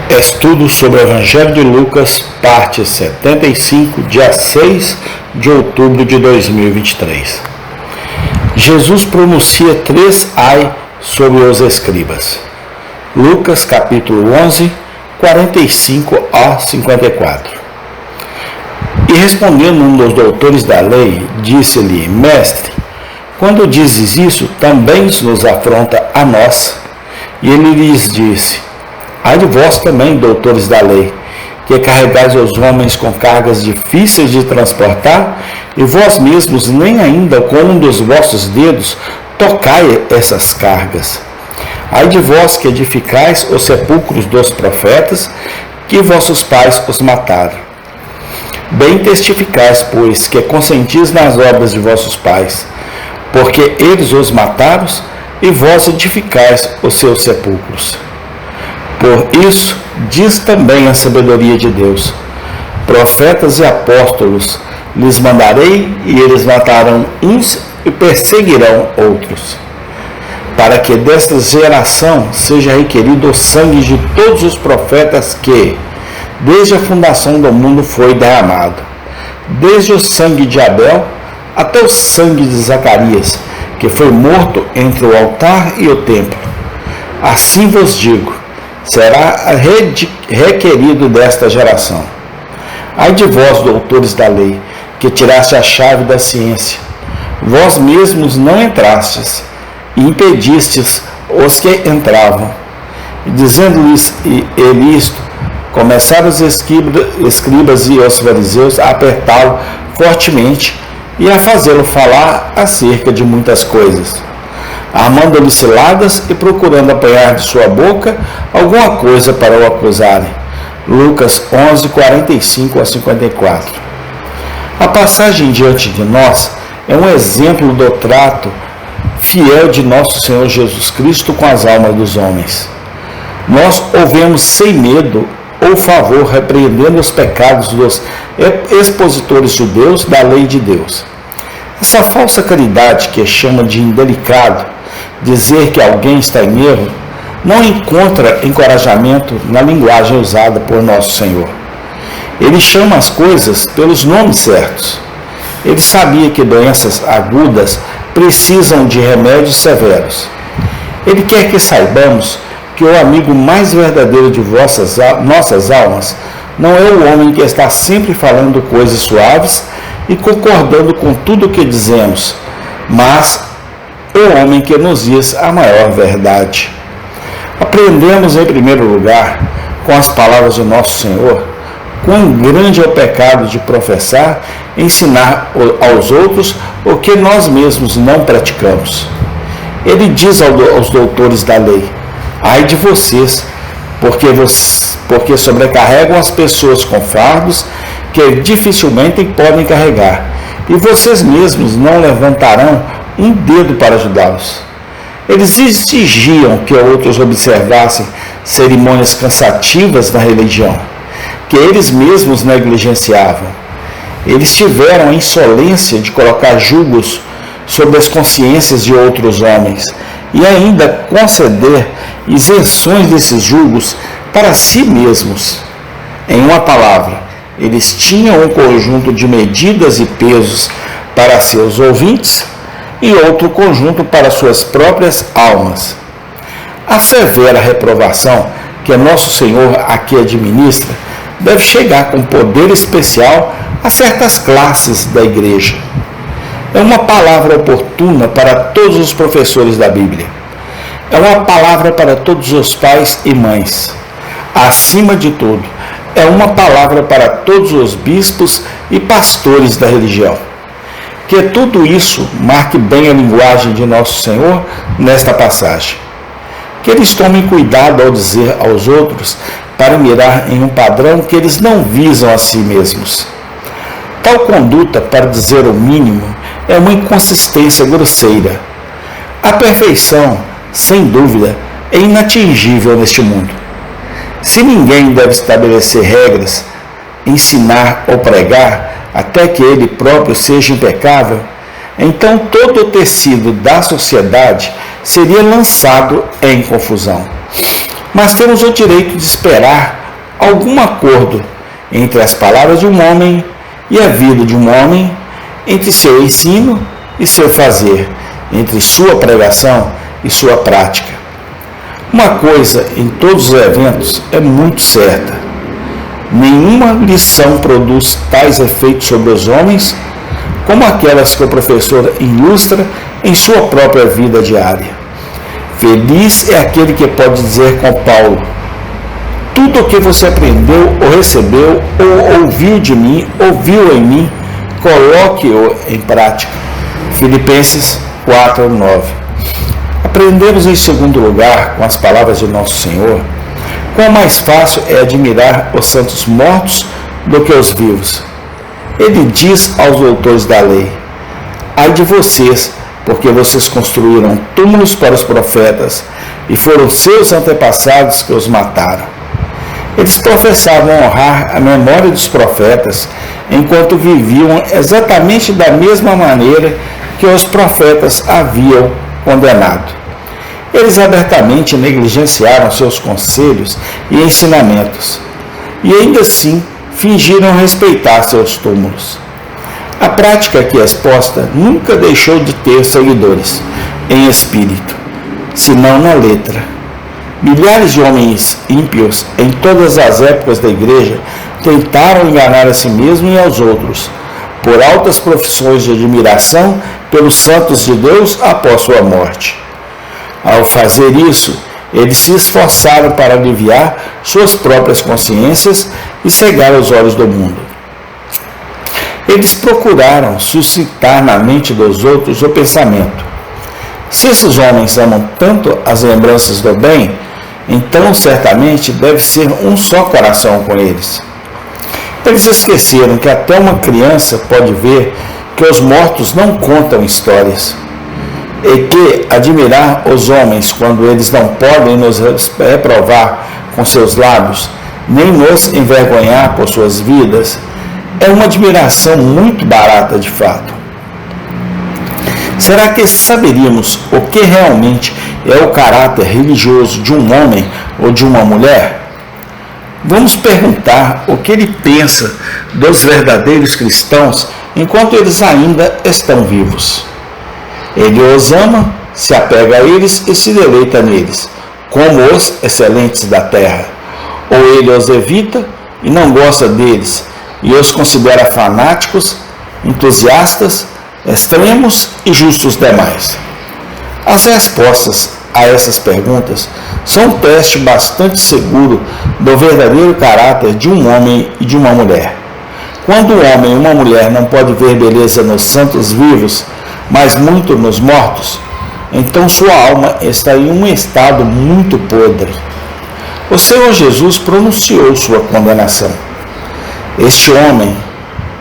Estudo sobre o Evangelho de Lucas, parte 75, dia 6 de outubro de 2023. Jesus pronuncia 3 ai sobre os escribas. Lucas, capítulo 11, 45 a 54. E respondendo um dos doutores da lei, disse-lhe: Mestre, quando dizes isso, também nos afronta a nós. E ele lhes disse: ai de vós também, doutores da lei, que carregais os homens com cargas difíceis de transportar, e vós mesmos nem ainda com um dos vossos dedos tocai essas cargas. Ai de vós que edificais os sepulcros dos profetas, que vossos pais os mataram. Bem testificais, pois, que consentis nas obras de vossos pais, porque eles os mataram, e vós edificais os seus sepulcros. Por isso, diz também a sabedoria de Deus: profetas e apóstolos lhes mandarei, e eles matarão uns e perseguirão outros, para que desta geração seja requerido o sangue de todos os profetas que, desde a fundação do mundo, foi derramado, desde o sangue de Abel até o sangue de Zacarias, que foi morto entre o altar e o templo. Assim vos digo, será requerido desta geração. Ai de vós, doutores da lei, que tiraste a chave da ciência, vós mesmos não entrastes, e impedistes os que entravam. E dizendo-lhes ele isto, começaram os escribas e os fariseus a apertá-lo fortemente e a fazê-lo falar acerca de muitas coisas, armando-lhe ciladas e procurando apanhar de sua boca alguma coisa para o acusarem. Lucas 11, 45 a 54. A passagem diante de nós é um exemplo do trato fiel de nosso Senhor Jesus Cristo com as almas dos homens. Nós ouvemos sem medo ou favor, repreendendo os pecados dos expositores judeus da lei de Deus. Essa falsa caridade que chama de indelicado dizer que alguém está em erro, não encontra encorajamento na linguagem usada por nosso Senhor. Ele chama as coisas pelos nomes certos. Ele sabia que doenças agudas precisam de remédios severos. Ele quer que saibamos que o amigo mais verdadeiro de nossas almas não é o homem que está sempre falando coisas suaves e concordando com tudo o que dizemos, mas o homem que nos diz a maior verdade. Aprendemos, em primeiro lugar, com as palavras de nosso Senhor, quão grande é o pecado de professar, ensinar aos outros o que nós mesmos não praticamos. Ele diz aos doutores da lei: ai de vocês, porque sobrecarregam as pessoas com fardos que dificilmente podem carregar, e vocês mesmos não levantarão um dedo para ajudá-los. Eles exigiam que outros observassem cerimônias cansativas na religião, que eles mesmos negligenciavam. Eles tiveram a insolência de colocar julgos sobre as consciências de outros homens e ainda conceder isenções desses julgos para si mesmos. Em uma palavra, eles tinham um conjunto de medidas e pesos para seus ouvintes e outro conjunto para suas próprias almas. A severa reprovação que nosso Senhor aqui administra deve chegar com poder especial a certas classes da igreja. É uma palavra oportuna para todos os professores da Bíblia. É uma palavra para todos os pais e mães. Acima de tudo, é uma palavra para todos os bispos e pastores da religião. Que tudo isso marque bem a linguagem de nosso Senhor nesta passagem. Que eles tomem cuidado ao dizer aos outros para mirar em um padrão que eles não visam a si mesmos. Tal conduta, para dizer o mínimo, é uma inconsistência grosseira. A perfeição, sem dúvida, é inatingível neste mundo. Se ninguém deve estabelecer regras, ensinar ou pregar até que ele próprio seja impecável, então todo o tecido da sociedade seria lançado em confusão. mas temos o direito de esperar algum acordo entre as palavras de um homem e a vida de um homem, entre seu ensino e seu fazer, entre sua pregação e sua prática. Uma coisa em todos os eventos é muito certa: nenhuma lição produz tais efeitos sobre os homens como aquelas que o professor ilustra em sua própria vida diária. Feliz é aquele que pode dizer com Paulo: tudo o que você aprendeu ou recebeu ou ouviu de mim, ouviu em mim, coloque-o em prática. Filipenses 4:9. Aprendemos em segundo lugar, com as palavras de nosso Senhor, quão mais fácil é admirar os santos mortos do que os vivos. Ele diz aos doutores da lei: ai de vocês, porque vocês construíram túmulos para os profetas, e foram seus antepassados que os mataram. Eles professavam honrar a memória dos profetas, enquanto viviam exatamente da mesma maneira que os profetas haviam condenado. Eles abertamente negligenciaram seus conselhos e ensinamentos, e ainda assim fingiram respeitar seus túmulos. A prática aqui exposta nunca deixou de ter seguidores, em espírito, senão na letra. Milhares de homens ímpios, em todas as épocas da igreja, tentaram enganar a si mesmos e aos outros, por altas profissões de admiração pelos santos de Deus após sua morte. Ao fazer isso, eles se esforçaram para aliviar suas próprias consciências e cegar os olhos do mundo. Eles procuraram suscitar na mente dos outros o pensamento: se esses homens amam tanto as lembranças do bem, então certamente deve ser um só coração com eles. Eles esqueceram que até uma criança pode ver que os mortos não contam histórias, e que admirar os homens quando eles não podem nos reprovar com seus lábios, nem nos envergonhar por suas vidas, é uma admiração muito barata de fato. Será que saberíamos o que realmente é o caráter religioso de um homem ou de uma mulher? Vamos perguntar o que ele pensa dos verdadeiros cristãos enquanto eles ainda estão vivos. Ele os ama, se apega a eles e se deleita neles, como os excelentes da terra. Ou ele os evita e não gosta deles, e os considera fanáticos, entusiastas, extremos e justos demais. As respostas a essas perguntas são um teste bastante seguro do verdadeiro caráter de um homem e de uma mulher. Quando um homem e uma mulher não podem ver beleza nos santos vivos, mas muito nos mortos, então sua alma está em um estado muito podre. O Senhor Jesus pronunciou sua condenação. Este homem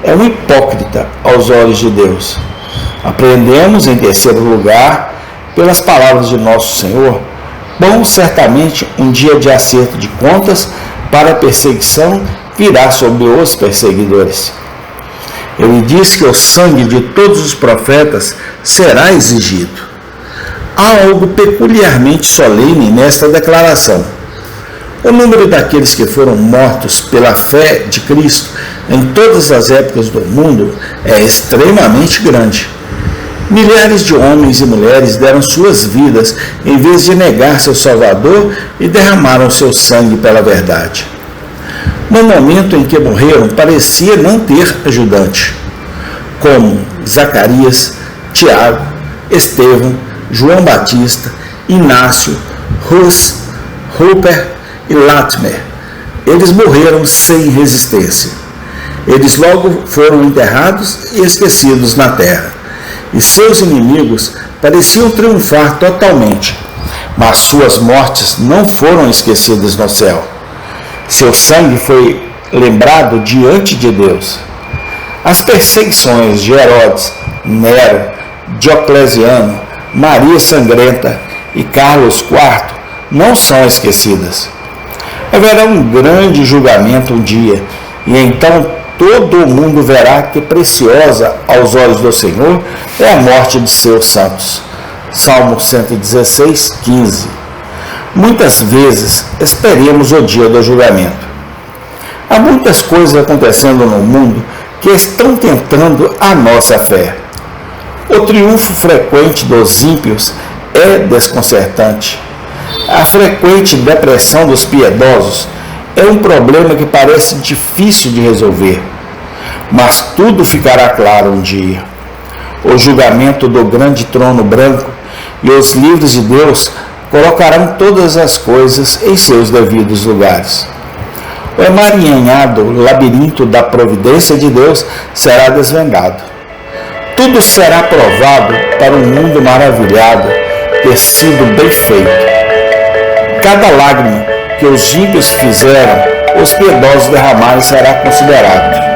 é um hipócrita aos olhos de Deus. Aprendemos, em terceiro lugar, pelas palavras de nosso Senhor, bom, certamente um dia de acerto de contas para a perseguição virá sobre os perseguidores. Ele diz que o sangue de todos os profetas será exigido. Há algo peculiarmente solene nesta declaração. O número daqueles que foram mortos pela fé de Cristo em todas as épocas do mundo é extremamente grande. Milhares de homens e mulheres deram suas vidas em vez de negar seu Salvador e derramaram seu sangue pela verdade. No momento em que morreram, parecia não ter ajudante, como Zacarias, Tiago, Estevão, João Batista, Inácio, Rus, Rupert e Latimer. Eles morreram sem resistência. Eles logo foram enterrados e esquecidos na terra. E seus inimigos pareciam triunfar totalmente, mas suas mortes não foram esquecidas no céu. Seu sangue foi lembrado diante de Deus. As perseguições de Herodes, Nero, Diocleciano, Maria Sangrenta e Carlos IV não são esquecidas. Haverá um grande julgamento um dia, e então todo o mundo verá que preciosa aos olhos do Senhor é a morte de seus santos. Salmo 116, 15. Muitas vezes esperemos o dia do julgamento. Há muitas coisas acontecendo no mundo que estão tentando a nossa fé. O triunfo frequente dos ímpios é desconcertante. A frequente depressão dos piedosos é um problema que parece difícil de resolver, mas tudo ficará claro um dia. O julgamento do grande trono branco e os livros de Deus colocarão todas as coisas em seus devidos lugares. O emaranhado labirinto da providência de Deus será desvendado. Tudo será provado para um mundo maravilhado ter sido bem feito. Cada lágrima que os ímpios fizeram, os piedosos derramarem será considerado.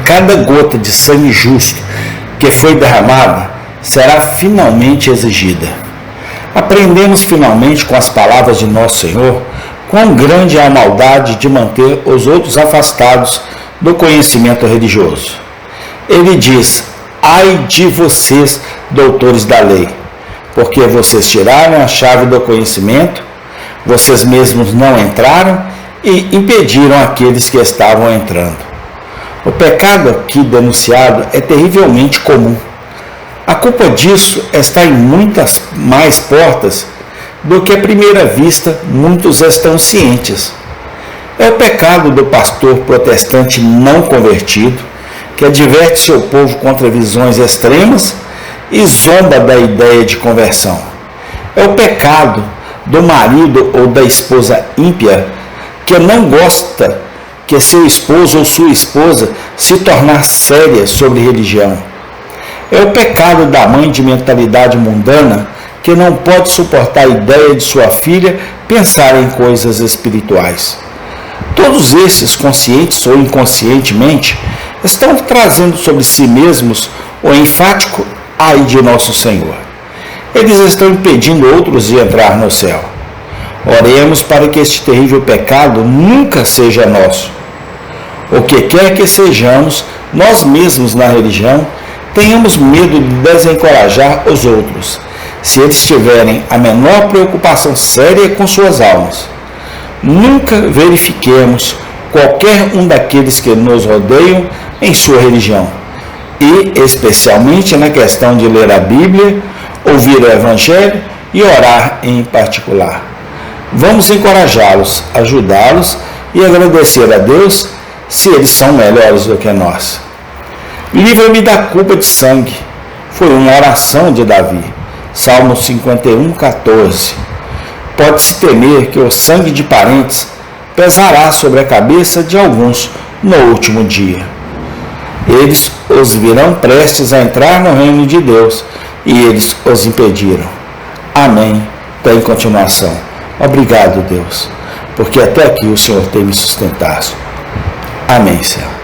Cada gota de sangue justo que foi derramada será finalmente exigida. Aprendemos finalmente com as palavras de nosso Senhor quão grande é a maldade de manter os outros afastados do conhecimento religioso. Ele diz: ai de vocês, doutores da lei, porque vocês tiraram a chave do conhecimento, vocês mesmos não entraram e impediram aqueles que estavam entrando. O pecado aqui denunciado é terrivelmente comum. A culpa disso está em muitas mais portas do que à primeira vista muitos estão cientes. É o pecado do pastor protestante não convertido, que adverte seu povo contra visões extremas e zomba da ideia de conversão. É o pecado do marido ou da esposa ímpia, que não gosta que seu esposo ou sua esposa se tornar séria sobre religião. É o pecado da mãe de mentalidade mundana, que não pode suportar a ideia de sua filha pensar em coisas espirituais. Todos esses, conscientes ou inconscientemente, estão trazendo sobre si mesmos o enfático ai de nosso Senhor. Eles estão impedindo outros de entrar no céu. Oremos para que este terrível pecado nunca seja nosso. O que quer que sejamos, nós mesmos na religião, tenhamos medo de desencorajar os outros, se eles tiverem a menor preocupação séria com suas almas. Nunca verifiquemos qualquer um daqueles que nos rodeiam em sua religião, e especialmente na questão de ler a Bíblia, ouvir o Evangelho e orar em particular. Vamos encorajá-los, ajudá-los e agradecer a Deus se eles são melhores do que nós. Livra-me da culpa de sangue. Foi uma oração de Davi. Salmo 51, 14. Pode-se temer que o sangue de parentes pesará sobre a cabeça de alguns no último dia. Eles os virão prestes a entrar no reino de Deus, e eles os impediram. Amém. Tem continuação. Obrigado, Deus, porque até aqui o Senhor tem me sustentado. Amém, Senhor.